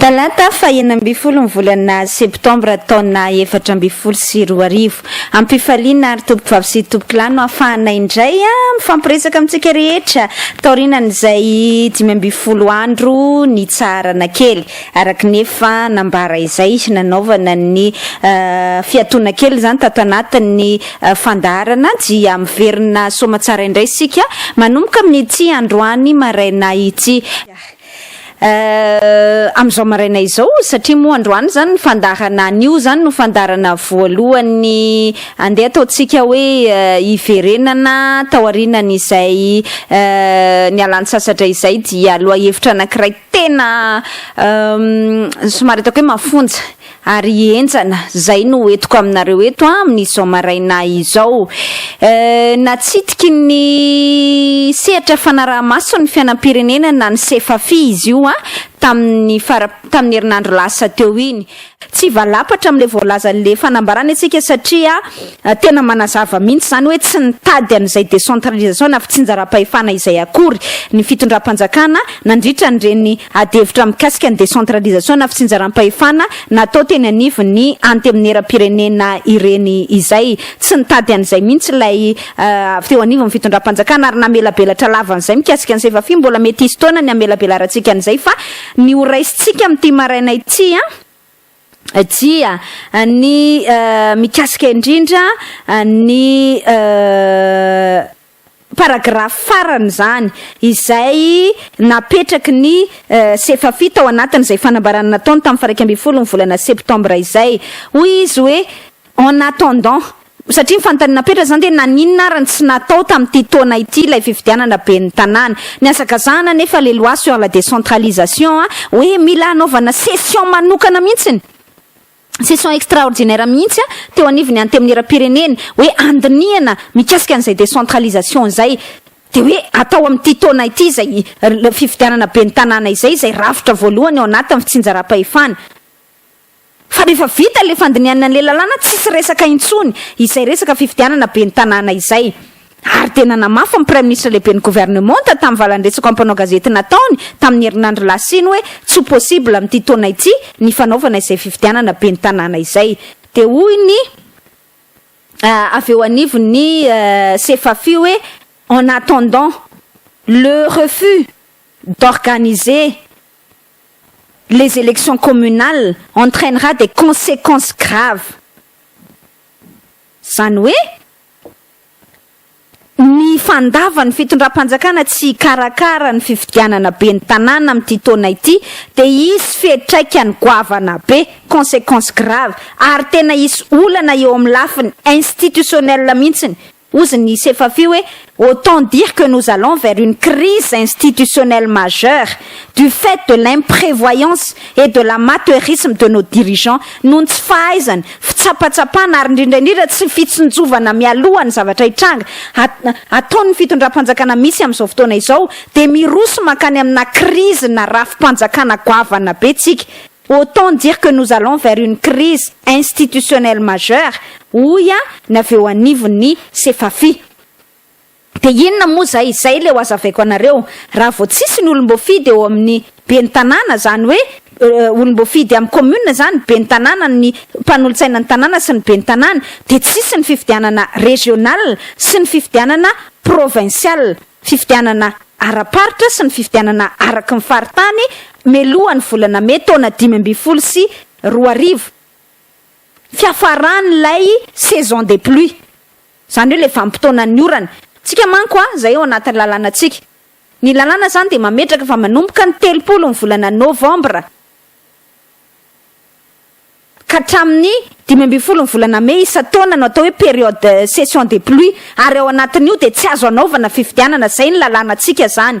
Talata faha 4 volana septambra taona 2024 ampifaliana ary tompoko vavy sy tompoko lahy no ahafahana indray mifampiresaka amintsika rehetra taorinan'izay 5 andro ny tsarana kely araka nefa nambara izay nanaovana ny fiatoana kely zany tato anatin'ny fandaharana dia miverina somatsara indray sika manomboka amin'ity androany maraina ity am'izao maraina izao satria moa androany zany ny fandarana an'io zany no fandarana voalohany andeha ataotsika hoe iverenana taorinan'izay ny alany sasatra izay dia loha hevitra anankiray tena somary ataoko hoe mafonja ary enjana zay no entiko aminareo eto amin'izao maraina izao natsitiky ny sehatra fanaraha-maso ny fiainam-pirenena na ny SeFaFi izy io tamin'ny herinandro lasa teo iny tsy valapatra amin'le voalaza le fanambarana antsika satria tena manazava mihitsy zany hoe tsy nitady an'izay décentralisation na fitsinjaram-pahefana izay akory ny fitondram-panjakana nandritra nireny adevitra mikasika ny décentralisation na fitsinjaram-pahefana natao teny anivony anteminera-pirenena ireny izay tsy nitady an'izay mihitsy ilay teo anivony fitondram-panjakana ary namelabelatra lavan'izay mikasika ny SeFaFi mbola mety isy taona ny amelabelarantsika an'izay fa ny oraisitsika amin'ity maraina ity dia ny mikasika indrindra ny paragraphe farany zany izay napetraky ny SeFaFi tao anatin'izay fanambarana nataony tamin'ny 12 volana septambra izay hoy izy hoe en attendant satria nyfantanina petra zany de naninona ary tsy natao tamin'ity taona ity ilay fifidianana be ny tanàna ny asakazahana nefa les lois sur la décentralisation hoe mila anaovana session manokana mihitsiny session extraordinaire mihitsy teo anivony anteminera-pirenena hoe andiniana mikasika an'izay décentralisation zay de hoe atao amin'ity taona ity zay fifidianana be ny tanàna izay rafitra voalohany ao anatin'ny fitsinjaram-pahefana fa rehefa vita le fandiniana an'le lalàna tsisy resaka intsony izay resaka fifidianana be ny tanàna izay ary tena namafa ny prime ministre lehibe ny gouvernement tamin'ny valandresako ampanao gazety nataony tamin'ny herinandro lasiny hoe tsy possible amin'ity taona ity ny fanaovana izay fifidianana be ny tanàna izay de hoy ny avy eo anivony SeFaFi hoe en attendant le refus d'organiser les élections communales entraînera des conséquences graves. Zany hoe ny fandava ny fitondram-panjakana tsy karakara ny fifidianana be ny tanàna amin'ity taona ity de isy fetraikany goavana be conséquences graves ary tena isy olana eo amin'ny lafiny institutionnelle mihitsiny ozy ny SeFaFi hoe autant dire que nous allons vers une crise institutionnelle majeure du fait de l'imprévoyance et de l'amateurisme de nos dirigeants noho ny tsy fahaizany fitsapatsapana ary indrindraindrindra tsy fitsinjovana mialohany zavatra hitranga ataony fitondram-panjakana misy amin'izao fotoana izao de miroso makany amina crise na rafim-panjakana goavana be tsika autant dire que nous allons vers une crise institutionnelle majeure ouya ny avy eo anivony SeFaFi de inona moa zay le ho azavaiko anareo raha vao tsisy ny olom-boafidy eo amin'ny be ny tanàna zany hoe olom-boafidy amin'ny commune zany be ny tanàna ny mpanolotsaina ny tanàna sy ny be ny tanàna de tsisy ny fifidianana régional sy ny fifidianana provincial fifidianana ara-paritra sy ny fifidianana araky ny faritany melohany volana me taona 2024 fiafaran'ilay saison des pluies zany hoe le vanim-potoana ny orana tsika manko zay eo anatin'ny lalàna tsika ny lalàna zany de mametraka fa manomboka ny 30 ny volana novambra ka hatramin'ny 15 ny volana me isa-taona no atao hoe période session des pluies ary ao anatin'io de tsy azo anaovana fifidianana zay ny lalàna tsika zany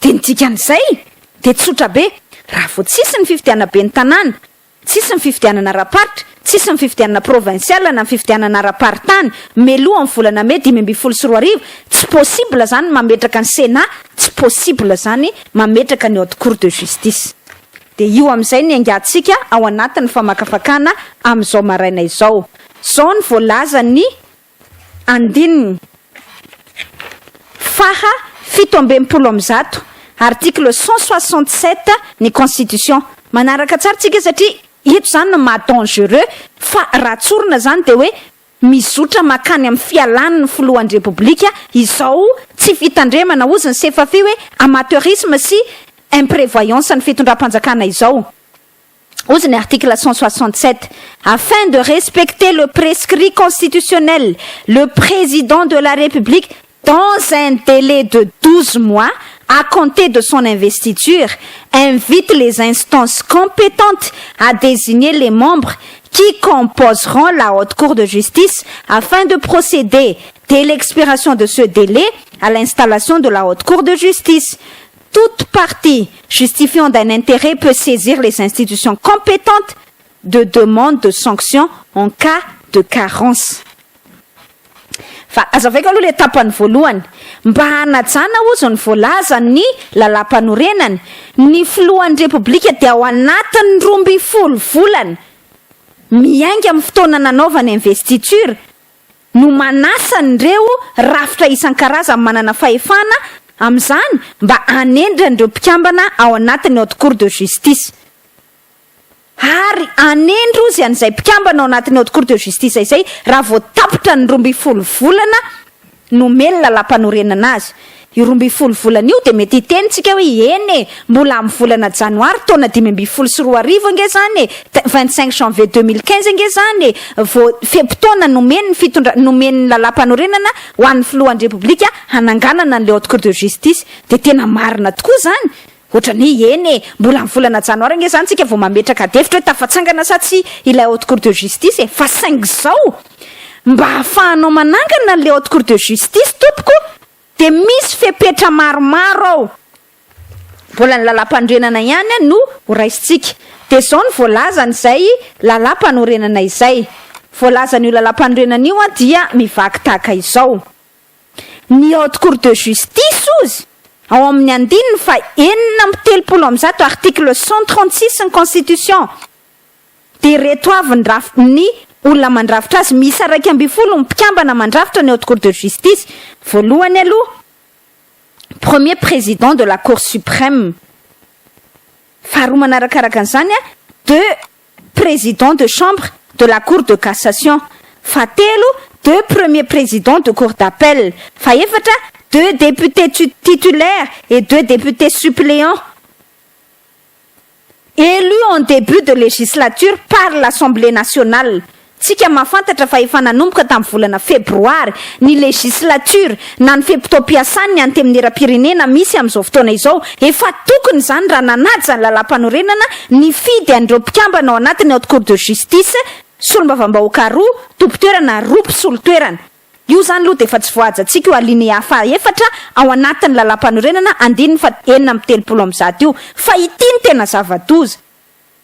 de nitikan'izay de tsotra be raha vao tsisy ny fifidianana be ny tanàna tsisy ny fifidianana ara-paritra tsisy ny fifidianana provincial na ny fifidianana ara-paritany meloha amin'ny volana me 2024 tsy possible zany mametraka ny Sénat tsy possible zany mametraka ny haute cour de justice de io amin'izay ny angatsika ao anatin'ny famakafakana amin'izao maraina izao zao ny voalaza ny andininy faha 17 article 167 ny constitution. Manaraka tsara tsika satria eto zany no maha-dangereux fa raha tsorina zany de hoe mizotra makany amin'ny fialany ny filohan'ny repoblika izao tsy fitandremana ozy ny SeFaFi hoe amateurisme sy imprévoyance ny fitondram-panjakana izao. Ozy ny article 167 afin de respecter le prescrit constitutionnel, le président de la République dans un délai de 12 mois à compter de son investiture invite les instances compétentes à désigner les membres qui composeront la haute cour de justice afin de procéder dès l'expiration de ce délai à l'installation de la haute cour de justice. Toute partie justifiant d'un intérêt peut saisir les institutions compétentes de demande de sanction en cas de carence. Fa azavaiko aloha le tapany voalohany mba hanajana ozy ny voalaza ny lalam-panorenany ny filohan'ny repoblika dia ao anatin'ny 12 volana miainga amin'ny fotoana nanaovany investiture no manasa an'ireo rafitra isan-karazany manana fahefana amin'izany mba hanendran'ireo mpikambana ao anatin'ny haute cour de justice ary anendro izy an'izay mpikambana ao anatin'ny haute cour de justice izay raha vao tapitra ny 12 volana no mely lalam-panorenana azy. Io 12 volana io de mety hitenitsika hoe eny mbola amin'ny volana janoary taona 2024 nge zany 25 janvier 2015 nge zany vao fepitaona nomeny lalam-panorenana ho an'ny filohan'ny repoblika hananganana an'le haute cour de justice de tena marina tokoa zany. Ohatrany eny mbola amin'ny volana janoary nge zany tsika vao mametraka devitra hoe tafatsangana sa tsy ilay haute cour de justice fa saingy zao mba hahafahanao manangana an'le haute cour de justice tompoko de misy fepetra maromaro ao mbola ny lalam-panorenana ihany no horaisitsika. De zao ny voalazany izay lalam-panorenana izay. Voalazan'io lalam-panorenana io dia mivaky tahaka izao. Ny haute cour de justice ozy ao amin'ny andininy fa 430 article 136 ny constitution de reto avy ny rafiny olona mandrafitra azy misy 12 mpikambana mandrafitra ny haute cour de justice. Voalohany aloha premier président de la cour suprême, faharoa manarakaraka an'izany 2 présidents de chambre de la cour de cassation, fahatelo 2 premiers présidents de cour d'appel, fahaefatra 2 députés titulaires et 2 députés suppléants élus en début de législature par l'Assemblée nationale. Tsika mahafantatra fa efa nanomboka tamin'ny volana febroary ny législature na ny fepitao-piasany ny anteminera-pirenena misy amin'izao fotoana izao efa tokony zany raha nanaja ny lalam-panorenana ny fidy an'ireo mpikambana ao anatin'ny haute cour de justice solombavambahoaka 2 tompo-toerana 2 mpisolo-toerana. Io zany aloha de efa tsy voajantsika io alinea fahaefatra ao anatin'ny lalam-panorenana andininy fa 430 io fa ity ny tena zava-doza.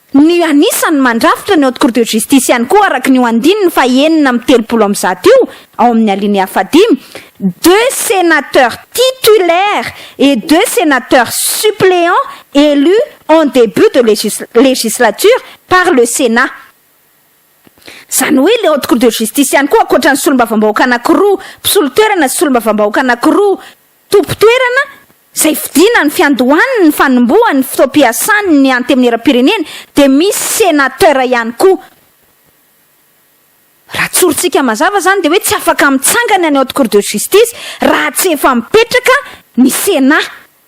Ny anisany mandrafitra ny haute cour de justice ihany koa araka ny andininy fa 430 io ao amin'ny alinea fadimy 2 sénateurs titulaires et 2 sénateurs suppléants élus en début de législature par le Sénat. Zany hoe le haute cour de justice ihany koa akoatra ny solombavambahoaka anankiroa mpisolo-toerana sy solombavambahoaka anankiroa tompo-toerana zay fidina ny fiandohaniny ny fanombohany ny fitao-piasany ny anteminera-pirenena de misy sénateur ihany koa. Raha tsorintsika mazava zany de hoe tsy afaka mitsangana ny haute cour de justice raha tsy efa mipetraka ny Sénat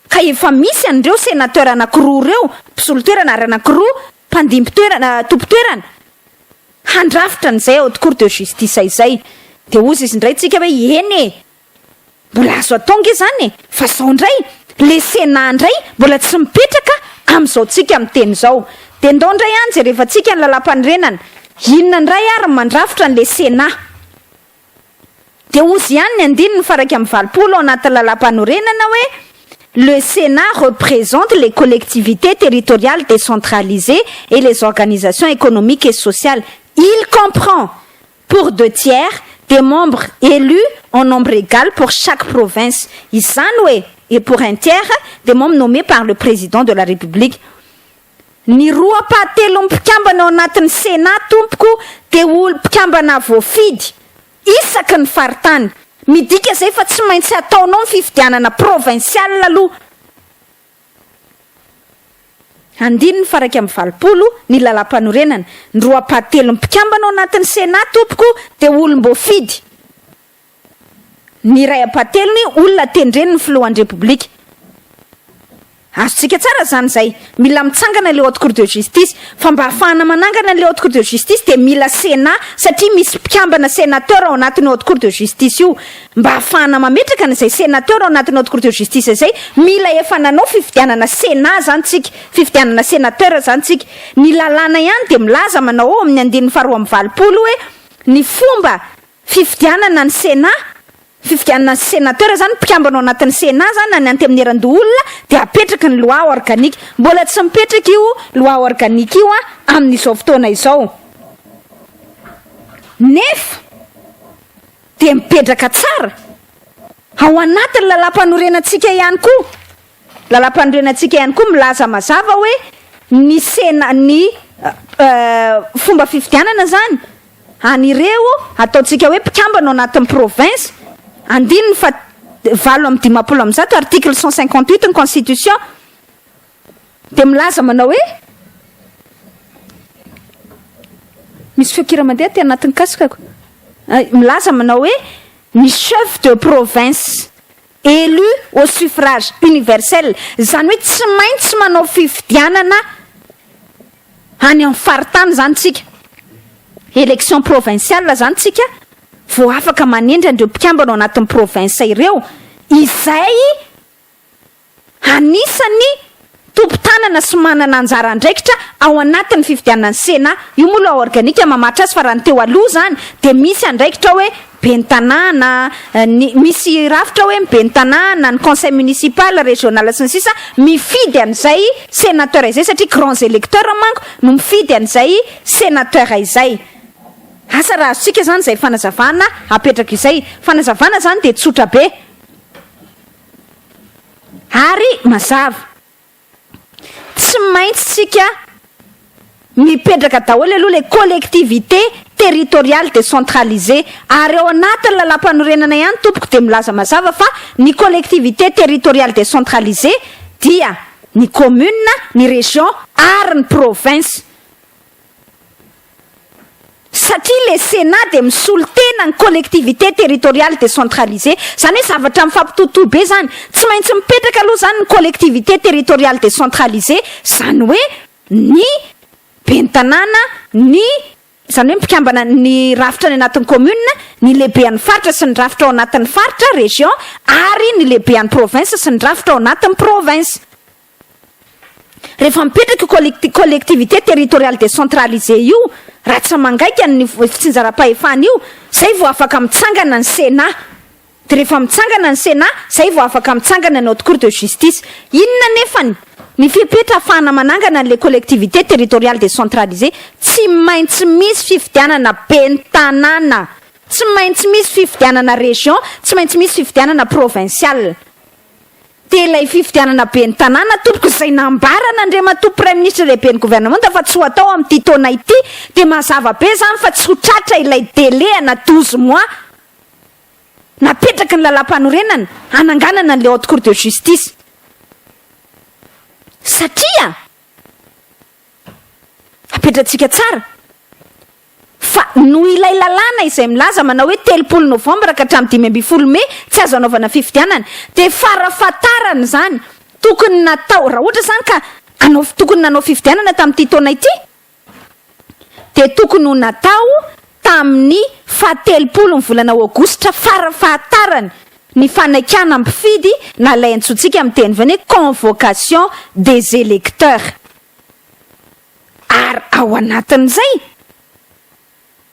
ka efa misy an'ireo sénateur anankiroa reo mpisolo-toerana ary anankiroa mpandimby-toerana tompo-toerana handrafitra n'izay haute cour de justice izay. De ozy izy indray tsika hoe eny mbola azo atao nge zany fa zao indray le Sénat indray mbola tsy mipetraka amin'izao tsika miteny zao. De ndao indray any jerefa tsika ny lalam-panorenana inona indray ary mandrafitra n'le Sénat de ozy ihany ny andininy faraka amin'ny 20 ao anatin'ny lalam-panorenana hoe le Sénat représente les collectivités territoriales décentralisées et les organisations économiques et sociales. Il comprend pour 2 tiers des membres élus en nombre égal pour chaque province. Et pour 1 tiers des membres nommés par le président de la République. Ny roa pahatelo mpikambana ao anatin'ny Sénat tompoko de olo mpikambana voafidy isaky ny faritany. Midika zay fa tsy maintsy ataonao ny fifidianana provincial aloha. andininy faraka amin'ny valopolo ny lalam-panorenana ny roapatelo mpikambana ao anatin'ny Sénat tompoko de olom-boafidy ny ray apatelony olona tendreny ny filohan'ny République. Azontsika tsara zany zay mila mitsangana le haute cour de justice fa mba ahafahana manangana le haute cour de justice de mila Sénat satria misy mpikambana sénateur ao anatin'ny haute cour de justice io mba ahafahana mametraka n'izay sénateur ao anatin'ny haute cour de justice zay mila efa nanao fifidianana Sénat zany tsika fifidianana sénateur zany tsika ny lalàna ihany de milaza manao ao amin'ny andininy faharoa amby valopolo hoe ny fomba fifidianana ny Sénat fifidianana sénateur zany mpikambana ao anatin'ny Sénat zany any antemneran-doolona de apetraka ny loi organique mbola tsy mipetraka io loi organique io amin'izao fotoana izao nefa de mipetraka tsara ao anatin'ny lalam-panorenantsika ihany koa lalam-panorenantsika ihany koa milaza mazava hoe ny Sénat ny fomba fifidianana zany anireo ataotsika hoe mpikambana ao anatin'ny province andininy fa valo amby dimapolo amby zato article 158 ny constitution de milaza manao hoe misy feokira mandeha ty anatin'ny kasikako milaza manao hoe ny chef de province élu au suffrage universel zany hoe tsy maintsy manao fifidianana any amin'ny faritany zany tsika élection provinciale zany tsika vao afaka manendry andreo mpikambana ao anatin'ny province ireo izay anisany tompo-tanana sy manana anjara andraikitra ao anatin'ny fifidianana Sénat io moa loi organique mamatra azy fa raha ny teo aloha zany de misy andraikitra hoe ben'ny tanàna misy rafitra hoe ben'ny tanàna ny conseil municipal régional sy ny sisa mifidy an'izay sénateur izay satria grands électeurs manko no mifidy an'izay sénateur izay asa raha azontsika zany zay fanazavana apetraka izay fanazavana zany de tsotra be ary mazava tsy maintsy tsika mipetraka daholo aloha le collectivité territoriale décentralisée ary ao anatin'ny lalam-panorenana ihany tompoko de milaza mazava fa ny collectivité territoriale décentralisée dia ny commune ny région ary ny province satria le Sénat de misolo tena ny collectivité territoriale décentralisée zany hoe zavatra mifampitotoy be zany tsy maintsy mipetraka aloha zany ny collectivité territoriale décentralisée zany hoe ny ben'ny tanàna ny zany hoe mpikambana ny rafitra ny anatin'ny commune ny lehibe an'ny faritra sy ny rafitra ao anatin'ny faritra région ary ny lehibe an'ny province sy ny rafitra ao anatin'ny province rehefa mipetraka collectivité territoriale décentralisée io raha tsy mangaika ny fitsinjaram-pahefana io zay vao afaka mitsangana ny Sénat de rehefa mitsangana ny Sénat zay vao afaka mitsangana ny haute cour de justice inona nefany ny fipetra ahafahana manangana le collectivité territoriale décentralisée tsy maintsy misy fifidianana ben'ny tanàna tsy maintsy misy fifidianana région tsy maintsy misy fifidianana provincial de ilay fifidianana ben'ny tanàna tompoko izay nambarana andriamatompo premier ministre lehibe ny gouvernement fa tsy ho atao amin'ity taona ity de mazava be zany fa tsy ho tratra ilay délai ana 12 mois napetraka ny lalam-panorenana ananganana le haute cour de justice satria apetratsika tsara fa no ilay lalàna izay milaza manao hoe 3 novambra ka hatramin'ny 5 mai tsy azo anaovana fifidianana de farafatarany zany tokony natao raha ohatra zany ka tokony nanao fifidianana tamin'ity taona ity de tokony ho natao tamin'ny 17 ny volana aogositra farafatarany ny fanakana ampifidy na lay antsointsika amin'ny teny vany convocation des électeurs ary ao anatin'izay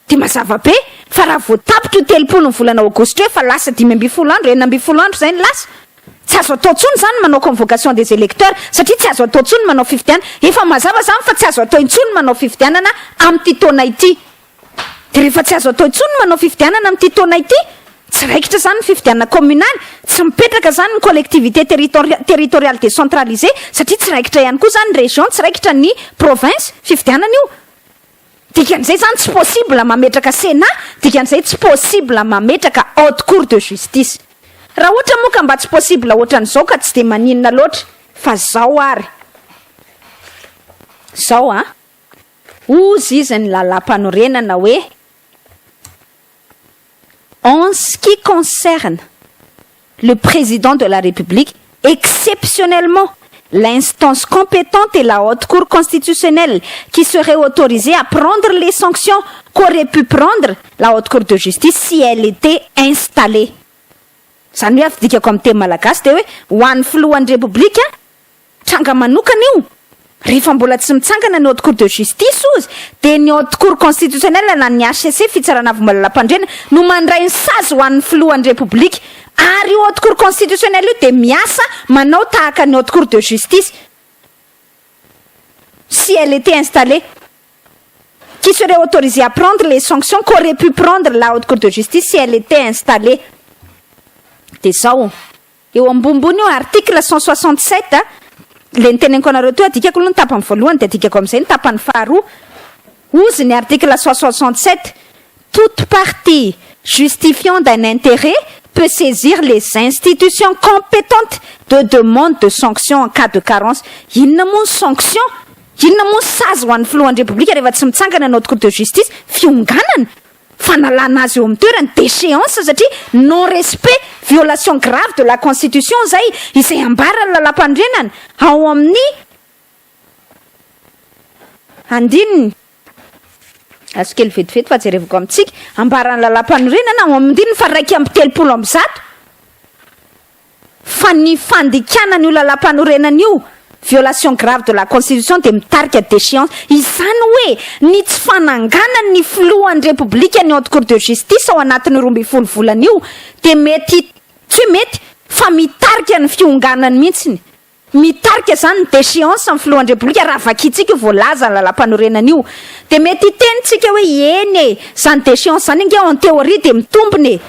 de mazava be fa raha voatapitra 3 ny volana aogositra hoe fa lasa 12 andro 12 andro zay ny lasa tsy azo atao tsony zany manao convocation des électeurs satria tsy azo atao tsony manao fifidianana efa mazava zany fa tsy azo atao intsony manao fifidianana amin'ity taona ity de rehefa tsy azo atao intsony manao fifidianana amin'ity taona ity tsy raikitra zany ny fifidianana communale tsy mipetraka zany ny collectivité territoriale décentralisée satria tsy raikitra ihany koa zany région tsy raikitra ny province fifidianana io dikan'izay zany tsy possible mametraka Sénat dikan'izay tsy possible mametraka haute cour de justice raha ohatra moa ka mba tsy possible ohatran'izao ka tsy de maninona loatra fa zao ary zao ozy izy ny lalam-panorenana hoe en ce qui concerne le président de la République, exceptionnellement, l'instance compétente est la haute cour constitutionnelle qui serait autorisée à prendre les sanctions qu'aurait pu prendre la haute cour de justice si elle était installée. Zany hoe afidikako amin'ny teny malagasy de hoe ho an'ny filohan'ny repoblika tranga manokana io rehefa mbola tsy mitsangana ny haute cour de justice ozy de ny haute cour constitutionnelle na ny HCJ fitsarana avy malalam-pandrena no mandray ny sazy ho an'ny filohan'ny repoblika ary io haute cour constitutionnelle io de miasa manao tahaka ny haute cour de justice si elle était installée, qui serait autorisée à prendre les sanctions qu'aurait pu prendre la haute cour de justice si elle était installée. De zao eo ambombony io article 167 le niteneniko anareo teo adikako aloha ny tapany voalohany de adikako amin'izay ny tapany faharoa ozy ny article 167 toute partie justifiant d'un intérêt peut saisir les institutions compétentes de demande de sanction en cas de carence. Inona moa ny sanction? Inona moa ny sazy ho an'ny filohan'ny repoblika rehefa tsy mitsangana ny haute cour de justice? Fionganana, fanalana azy eo amin'ny toerany, déchéance satria non respect, violation grave de la constitution izay ambarany lalam-pandrenana ao amin'ny andininy askely vetivety fa jerevako amintsika ambarany lalam-panorenana ao amin'ny fa 130 fa ny fandikanana io lalam-panorenana io violation grave de la constitution de mitarika déchéance izany hoe ny tsy fananganany ny filohan'ny repoblika ny haute cour de justice ao anatin'ny 12 volana io de mety tsy mety fa mitarika ny fionganany mihitsiny mitarika zany ny déchéance amin'ny filohan'ny repoblika raha vakitsika io voalaza ny lalam-panorenana io de mety tenitsika hoe eny zany déchéance zany inge en théorie de mitombony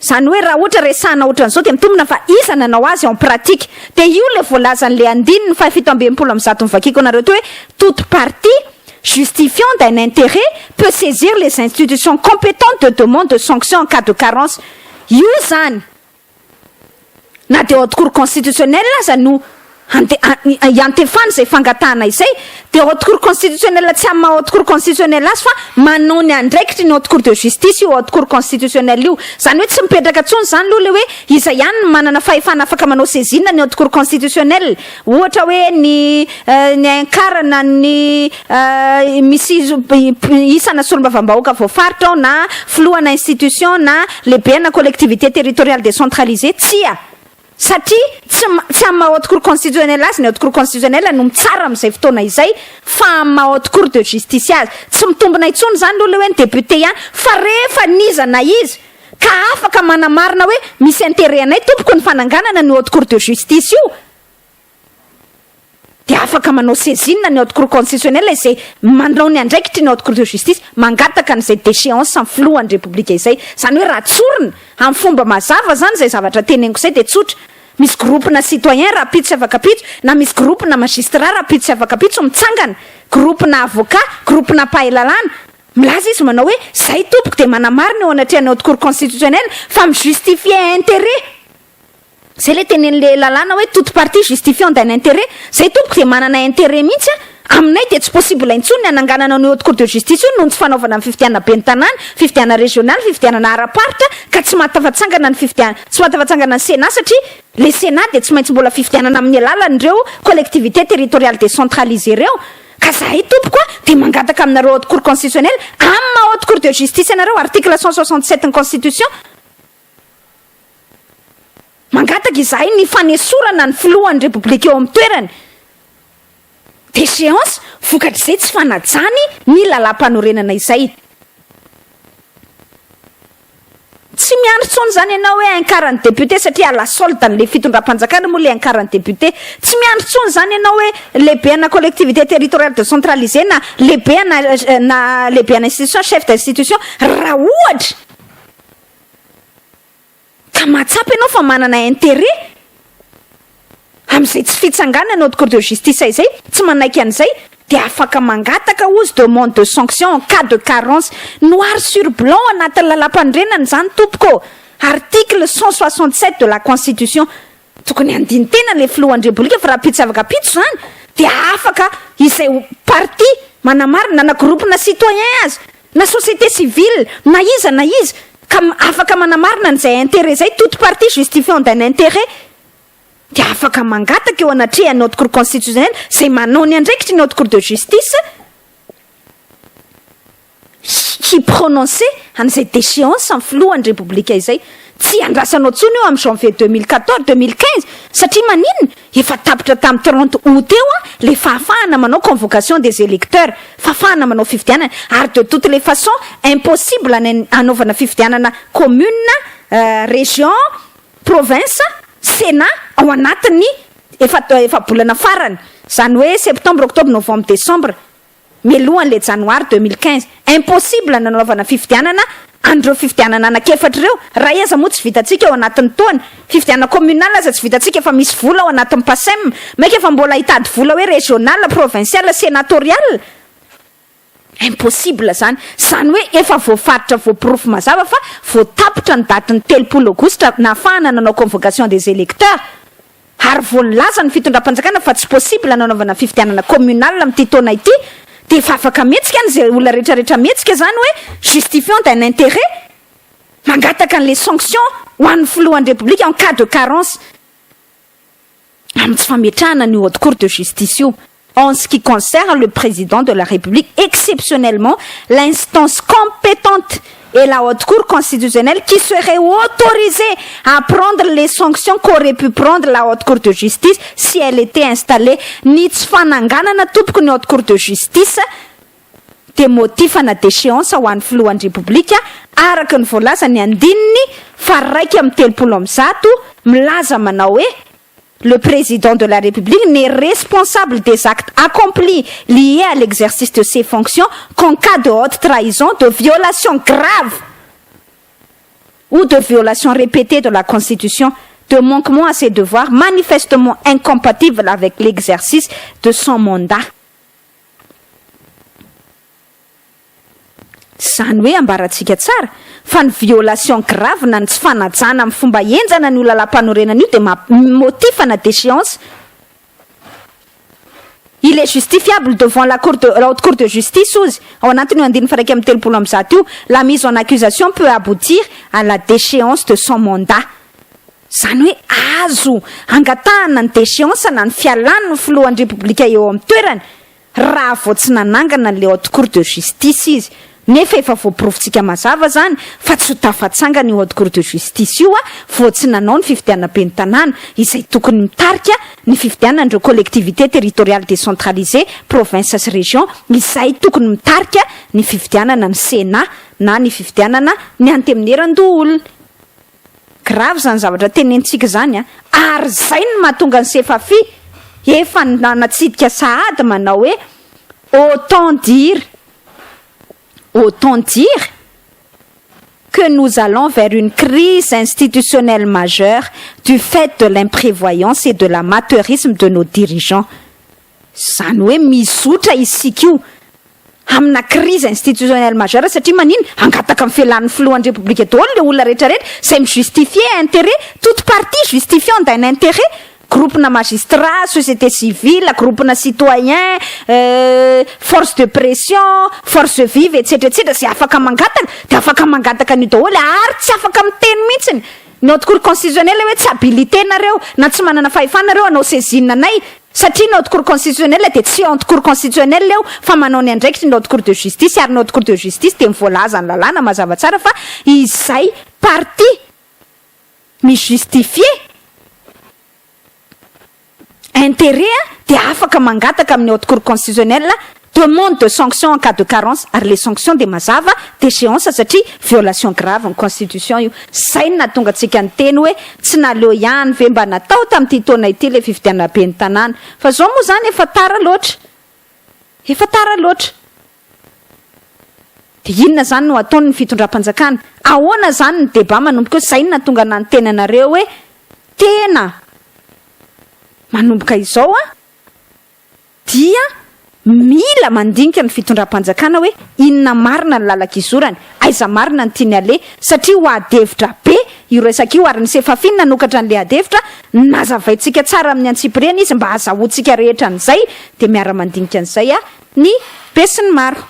zany hoe raha ohatra resana ohatran'izao de mitombona fa iza nanao azy en pratique de io le voalazan'le andininy fa 17 am'zato mivakiko anareo teo hoe toute partie justifiant d'un intérêt peut saisir les institutions compétentes de demande de sanction en cas de carence. Io zany na de haute cour constitutionnelle aza no iantefany zay fangatahana izay de haute cour constitutionnelle tsy amin'ny haute cour constitutionnelle azy fa manao ny andraikitry ny haute cour de justice io haute cour constitutionnelle io zany hoe tsy mipetraka tsony zany aloha le hoe iza ihany no manana fahefana afaka manao saisine ny haute cour constitutionnelle ohatra hoe ny ankarana ny misy isana solombavambahoaka voafaritra na filohana institution na lehibe na collectivité territoriale décentralisée tsia satria tsy amin'ny haute cour constitutionnelle azy ny haute cour constitutionnelle no mitsara amin'izay fotoana izay fa amin'ny haute cour de justice azy tsy mitombona itsony zany aloha le hoe ny député ihany fa rehefa nizana izy ka afaka manamarina hoe misy intérêt anay tompoko ny fananganana ny haute cour de justice io de afaka manao saisine ny haute cour constitutionnelle izay manao ny andraikitry ny haute cour de justice mangataka n'izay déchéance amin'ny filohan'ny repoblika izay zany hoe raha tsorina amin'ny fomba mazava zany zay zavatra teneniko izay de tsotra misy groupe na citoyen raha pitsy afaka pitso na misy groupe na magistrat raha pitsy afaka pitso mitsangana groupe na avocat groupe na pahelalana milaza izy manao hoe zay tompoko de manamarina eo anatrehan'ny haute cour constitutionnelle fa mijustifie intérêt zay le tenen'le lalàna hoe toute partie justifiant d'un intérêt zay tompoko de manana intérêt mihitsy aminay de tsy possible intsony ny ananganana ny haute cour de justice io noho tsy fanaovana amin'ny fifidianana be ny tanàna fifidianana régional fifidianana ara-paritra ka tsy mahatafatsangana ny tsy mahatafatsangana ny sénat satria le sénat de tsy maintsy mbola fifidianana amin'ny alalan'ireo collectivité territoriale décentralisée reo ka zahay tompoko de mangataka aminareo haute cour constitutionnelle amin'ny haute cour de justice ianareo article 167 ny constitution mangataka izahay ny fanesorana ny filohan'ny repoblika eo amin'ny toerany déchéance vokatr'izay tsy fanajany ny lalam-panorenana izay tsy miandry tsony zany ianao hoe incarany député satria la solde n'le fitondram-panjakana moa le incarany député tsy miandry tsony zany ianao hoe lehibe na collectivité territoriale décentralisée na lehibe na lehibe na institution chef d'institution raha ohatra ka mahatsapa ianao fa manana intérêt amin'izay tsy fitsangana ny haute cour de justice izay tsy manaiky an'izay de afaka mangataka ozy demande de sanction en cas de carence noir sur blanc anatin'ny lalam-pandrenana zany tompoko article 167 de la constitution tokony andiny tena le filohan'ny repoblika fa raha pitsy afaka pitso zany de afaka izay parti manamarina na groupena citoyen azy na société civile na iza ka afaka manamarina n'izay intérêt zay toute partie justifiant d'un intérêt de afaka mangataka eo anatreha notre cour constitutionnelle zay manao ny andraikitry notre cour de justice hiprononcer an'izay déchéance amin'ny filohan'ny république izay tsy andrasanao tsony eo amin'ny janvier 2014-2015 satria maninona efa tapitra tamin'ny 30 août eo le fahafahana manao convocation des électeurs fahafahana manao fifidianana ary de toutes les façons impossible anaovana fifidianana commune région province sénat ao anatin'ny efa bolana farany zany hoe septembre octobre novembre décembre mialohan'le janoary 2015 impossible nanaovana fifidianana andreo fifidianana anakefatra ireo raha iza moa tsy vitatsika ao anatin'ny taona fifidianana communal aza tsy vitatsika efa misy vola ao anatin'ny PASEM maika efa mbola hitady vola hoe régional provincial sénatorial impossible zany hoe efa voafaritra voaporofo mazava fa voatapitra ny datiny 3 aogositra nahafahana nanao convocation des électeurs ary voalaza ny fitondram-panjakana fa tsy possible nanaovana fifidianana communal amin'ity taona ity de efa afaka mihetsika an'izay olona rehetrarehetra mihetsika zany hoe justifiant d'un intérêt mangataka an'le sanction ho an'ny filohan'ny république en cas de carence amin'ny tsy fametrahana ny haute cour de justice io. En ce qui concerne le président de la République, exceptionnellement, l'instance compétente et la haute cour constitutionnelle qui serait autorisée à prendre les sanctions qu'aurait pu prendre la haute cour de justice si elle était installée. Ni tsy fananganana tompoko ny haute cour de justice de motifana déchéance ho an'ny filohan'ny république araka ny voalaza ny andininy fa raiky amin'ny 30 milaza manao hoe le président de la République n'est responsable des actes accomplis liés à l'exercice de ses fonctions qu'en cas de haute trahison, de violation grave ou de violation répétée de la Constitution, de manquement à ses devoirs manifestement incompatibles avec l'exercice de son mandat. Zany hoe ambaratsika tsara fa ny violation grave na ny tsy fanajana amin'ny fomba enjana ny olalampanorenana io de motifana déchéance. Il est justifiable devant la haute cour de justice ozy ao anatiny andiny faraiky amin'ny 30 io la mise en accusation peut aboutir à la déchéance de son mandat. Zany hoe azo angatahana ny déchéance na ny fialana ny filohan'ny république eo amin'ny toerany raha vao tsy nanangana le haute cour de justice izy. Nefa efa voaporofitsika mazava zany fa tsy ho tafatsanga ny haute cour de justice io vao tsy nanao ny fifidianam-peny tanàna izay tokony mitarika ny fifidianan'ireo collectivité territoriale décentralisée province sy région izay tokony mitarika ny fifidianana ny sénat na ny fifidianana ny anteminaran-doholona. Grave zany zavatra tenentsika zany ary zay ny mahatonga ny SeFaFi efa natsidika sahady manao hoe autant dire que nous allons vers une crise institutionnelle majeure du fait de l'imprévoyance et de l'amateurisme de nos dirigeants. Zany hoe mizotra isika io amina crise institutionnelle majeure satria manino angataka amin'ny fialan'ny filohan'ny république daholo le olona rehetrarehetra izay mijustifier intérêt toute partie justifiant d'un intérêt groupena magistrat, société civile, groupena citoyen, force de pression, force vive, etc. Zay afaka mangataka de afaka mangataka ny daholo ary tsy afaka miteny mihitsiny. Notre cour constitutionnelle hoe tsy habilité-nareo na tsy manana fahefanareo anao saisine anay satria notre cour constitutionnelle de tsy haute cour constitutionnelle eo fa manao ny andraikitry notre cour de justice ary notre cour de justice de mivoalaza ny lalàna mazava tsara fa izay parti mijustifier intérêt de afaka mangataka amin'ny haute cour constitutionnelle demande de sanction en cas de carence ary les sanctions de mazava déchéance satria violation grave en constitution io. Zay natonga antsika ny teny hoe tsy naleo ihany ve mba natao tamin'ity taona ity le fifidianam-peny tanàna fa zao moa zany efa tara loatra de inona zany no ataony ny fitondram-panjakana ahoana zany ny débat manomboka eo. Zay natonga na ny tena anareo hoe tena manomboka izao dia mila mandinika ny fitondram-panjakana hoe inona marina ny lalak'izorany aiza marina ny tiany ale satria ho adevitra be io resaka io ary ny SeFaFi nanokatra an'le adevitra nazavaintsika tsara amin'ny antsipireny izy mba hazahoantsika rehetra an'izay de miara-mandinika an'izay a ny be sy ny maro.